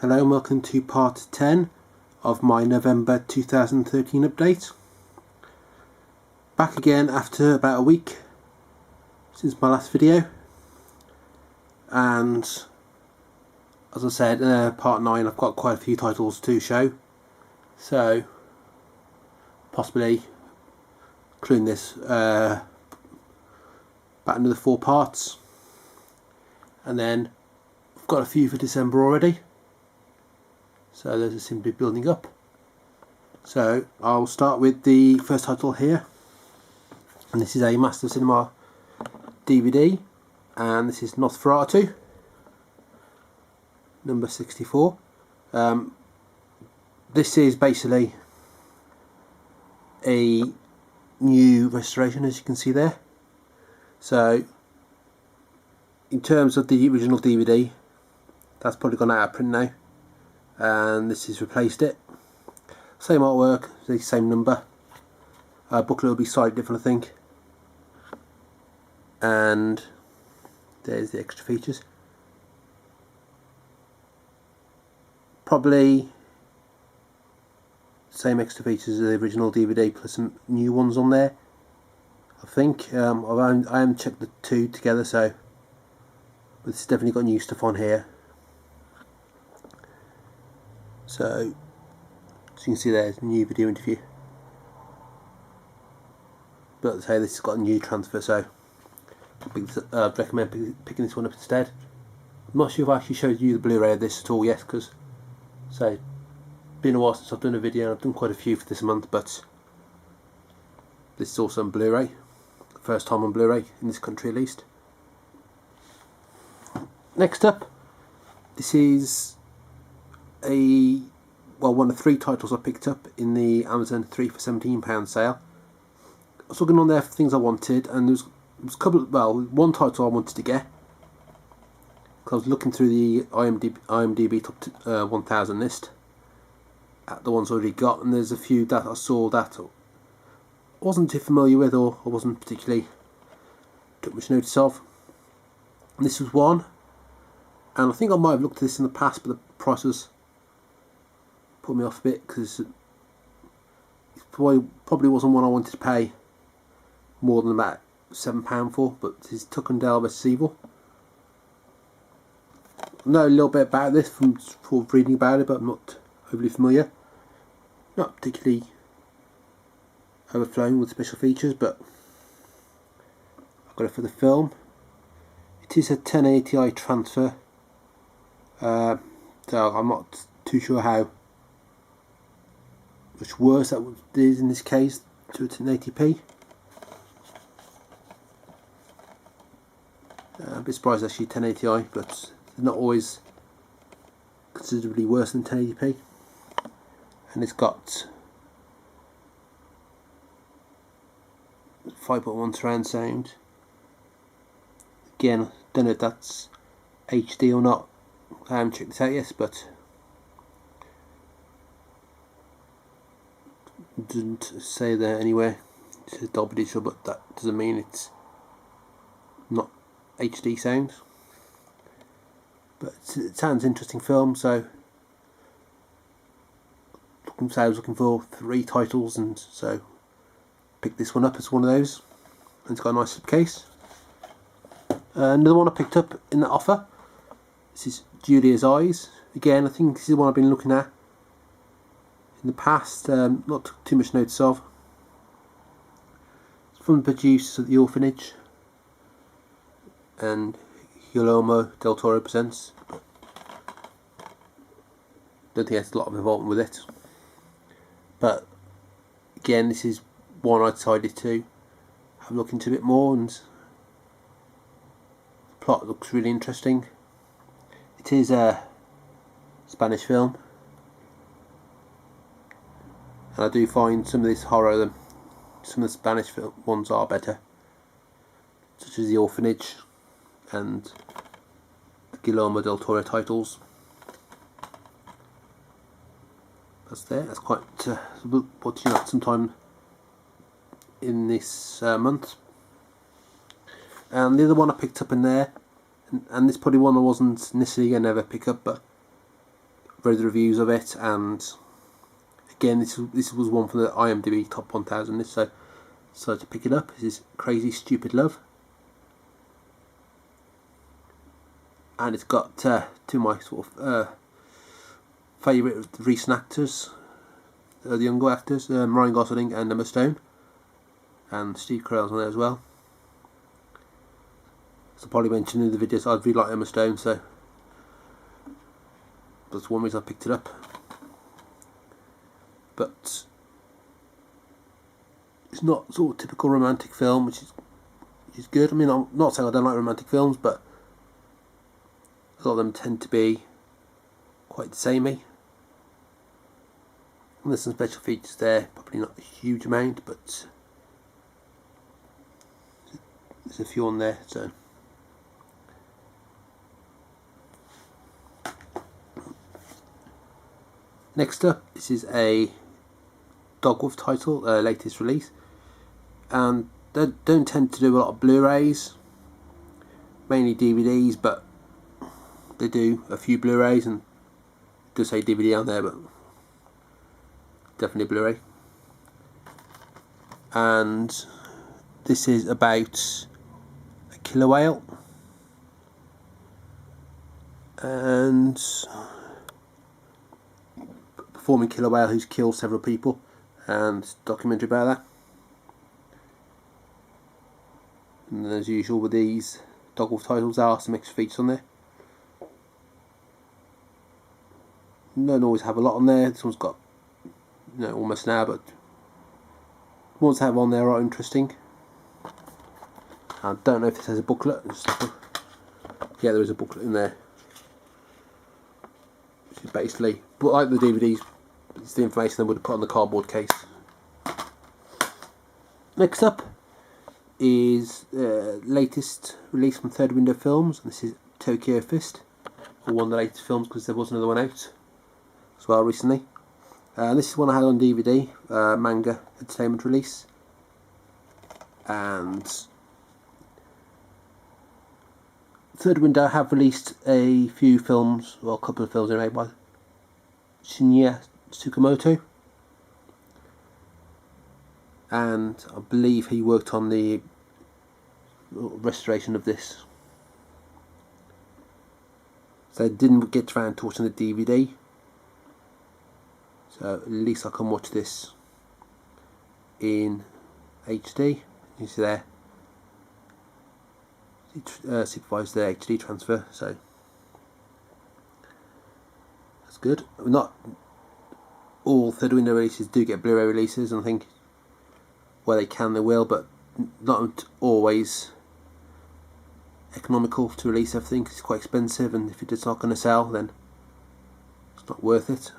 Hello and welcome to part 10 of my November 2013 update. Back again after about a week since my last video, and as I said, part 9 I've got quite a few titles to show, so possibly including this about another 4 parts, and then I've got a few for December already. So those are simply building up. So I'll start with the first title here, and this is a Master Cinema DVD, and this is Nosferatu, number 64. This is basically a new restoration, as you can see there. So in terms of the original DVD, that's probably gone out of print now, and this has replaced it. Same artwork, the same number. Booklet will be slightly different, I think. And there's the extra features. Probably same extra features as the original DVD, plus some new ones on there, I think. I haven't checked the two together, so but it's definitely got new stuff on here. So, as you can see, there's a new video interview. But as I say, this has got a new transfer, so I'd recommend picking this one up instead. I'm not sure if I actually showed you the Blu-ray of this at all yet, because it's been a while since I've done a video, and I've done quite a few for this month, but this is also on Blu-ray. First time on Blu-ray, in this country at least. Next up, this is one of 3 titles I picked up in the Amazon 3 for £17 sale. I was looking on there for things I wanted, and there was a couple. One title I wanted to get, because I was looking through the IMDb top 1000 list at the ones I already got, and there's a few that I saw that I wasn't too familiar with, or I wasn't particularly took much notice of. And this was one, and I think I might have looked at this in the past, but the price was put me off a bit, because it probably wasn't one I wanted to pay more than about £7 for. But this is Tuckendale Receivable. I know a little bit about this from reading about it, but I'm not overly familiar. Not particularly overflowing with special features, but I've got it for the film. It is a 1080i transfer, so I'm not too sure how much worse that is in this case to a 1080p. A bit surprised actually 1080i, but it's not always considerably worse than 1080p. And it's got 5.1 surround sound. Again, I don't know if that's HD or not. I haven't checked this out yet, but it doesn't say there anywhere. It says Dolby Digital, but that doesn't mean it's not HD sound. But it sounds interesting film, so I was looking for 3 titles, and so picked this one up as one of those. And it's got a nice case. Another one I picked up in the offer. This is Julia's Eyes. Again, I think this is the one I've been looking at in the past, not took too much notice of. It's from the producers of The Orphanage and Guillermo del Toro presents. Don't think there's a lot of involvement with it, but again, this is one I decided to have a look into a bit more, and the plot looks really interesting. It is a Spanish film, and I do find some of this horror, some of the Spanish ones are better, such as The Orphanage and the Guillermo del Toro titles. That's there. That's quite watching that sometime in this month. And the other one I picked up in there, and this probably one I wasn't necessarily going to ever pick up, but read the reviews of it, and again, this was one from the IMDb top 1000 list, so decided to pick it up. This is Crazy Stupid Love, and it's got two of my sort of favourite recent actors, the younger actors, Ryan Gosling and Emma Stone, and Steve Carell's on there as well. As I probably mentioned in the videos, I really like Emma Stone, so that's one reason I picked it up. But it's not sort of typical romantic film, which is good. I mean, I'm not saying I don't like romantic films, but a lot of them tend to be quite samey. And there's some special features there, probably not a huge amount, but there's a few on there. So next up, this is a Dogwolf title, latest release, and they don't tend to do a lot of Blu-rays, mainly DVDs, but they do a few Blu-rays, and it does say DVD on there, but definitely Blu-ray. And this is about a killer whale, and performing killer whale who's killed several people, and documentary about that. And as usual with these Dogwolf titles, there are some extra features on there. Don't always have a lot on there. This one's got, you know, almost an hour, but the ones I have on there are interesting. I don't know if this has a booklet. Yeah, there is a booklet in there, which is basically, but like the DVDs, it's the information they would have put on the cardboard case. Next up is latest release from Third Window Films, and this is Tokyo Fist, or one of the latest films, because there was another one out as well recently. This is one I had on DVD, manga entertainment release, and Third Window have released a few films, well, a couple of films anyway, by Shinya Tsukamoto, and I believe he worked on the restoration of this, so I didn't get around to watching the DVD, so at least I can watch this in HD. You see there, it supervised the HD transfer, so that's good. Not all Third Window releases do get Blu-ray releases, and I think where they can they will, but not always economical to release everything, 'cause it's quite expensive, and if it's not going to sell, then it's not worth it.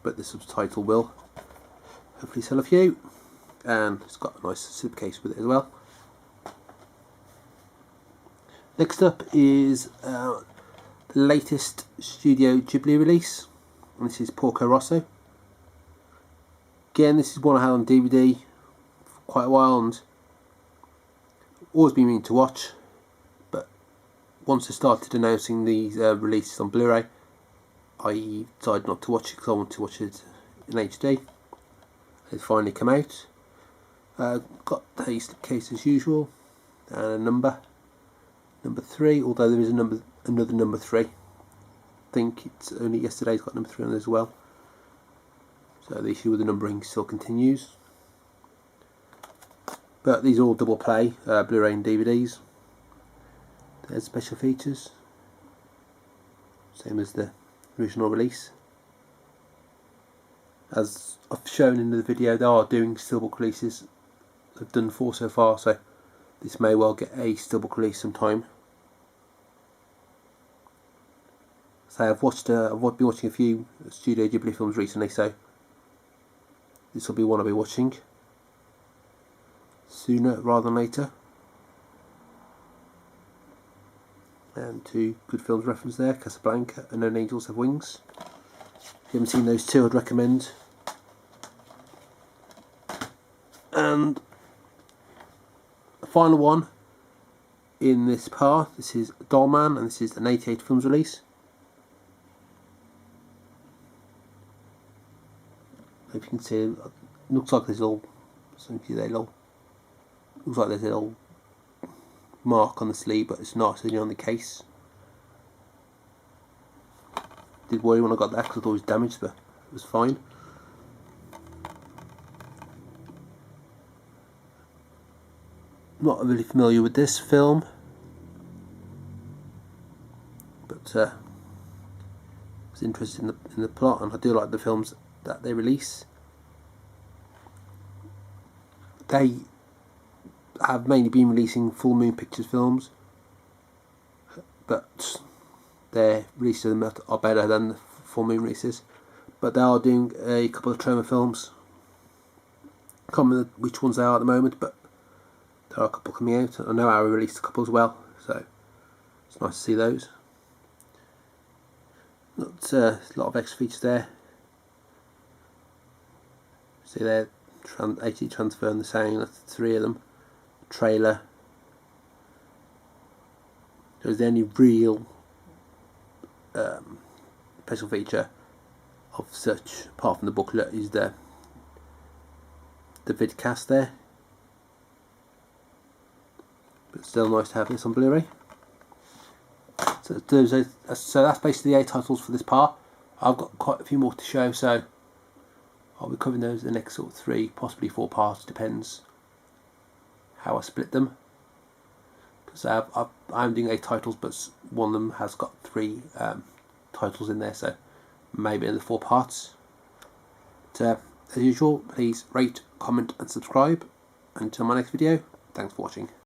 But the subtitle will hopefully sell a few, and it's got a nice slipcase with it as well. Next up is the latest Studio Ghibli release, and this is Porco Rosso. Again, this is one I had on DVD for quite a while, and always been meaning to watch, but once they started announcing these releases on Blu-ray, I decided not to watch it because I want to watch it in HD. It's finally come out. Got a slipcase as usual, and a number 3, although there is another number 3. I think it's only yesterday's got number 3 on it as well. So the issue with the numbering still continues. But these are all double play, Blu-ray and DVDs. There's special features, same as the original release. As I've shown in the video, they are doing steelbook releases. They've done 4 so far, so this may well get a steelbook release sometime. So I've been watching a few Studio Ghibli films recently, so this will be one I'll be watching sooner rather than later. And 2 good films referenced there, Casablanca and No Angels Have Wings. If you haven't seen those 2, I'd recommend. And the final one in this part, this is Doorman, and this is an 88 films release. If you can see, it looks like there's a little, looks like there's a little mark on the sleeve, but it's not. It's only on the case. Did worry when I got that because I thought it was damaged, but it was fine. Not really familiar with this film, but I was interested in the plot, and I do like the films that they release. They have mainly been releasing Full Moon Pictures films, but their releases of them are better than the Full Moon releases. But they are doing a couple of Troma films. I can't remember which ones they are at the moment, but there are a couple coming out. I know Arrow released a couple as well, so it's nice to see those. A lot of extra features there. See there, HD transferring the sound. That's 3 of them. Trailer. There's the only real special feature of such, apart from the booklet, is the vidcast there. But still nice to have this on Blu-ray. So that's basically the 8 titles for this part. I've got quite a few more to show, so I'll be covering those in the next sort of 3, possibly 4 parts, depends how I split them. Because I'm doing 8 titles, but one of them has got 3 titles in there, so maybe in the 4 parts. But, as usual, please rate, comment and subscribe. Until my next video, thanks for watching.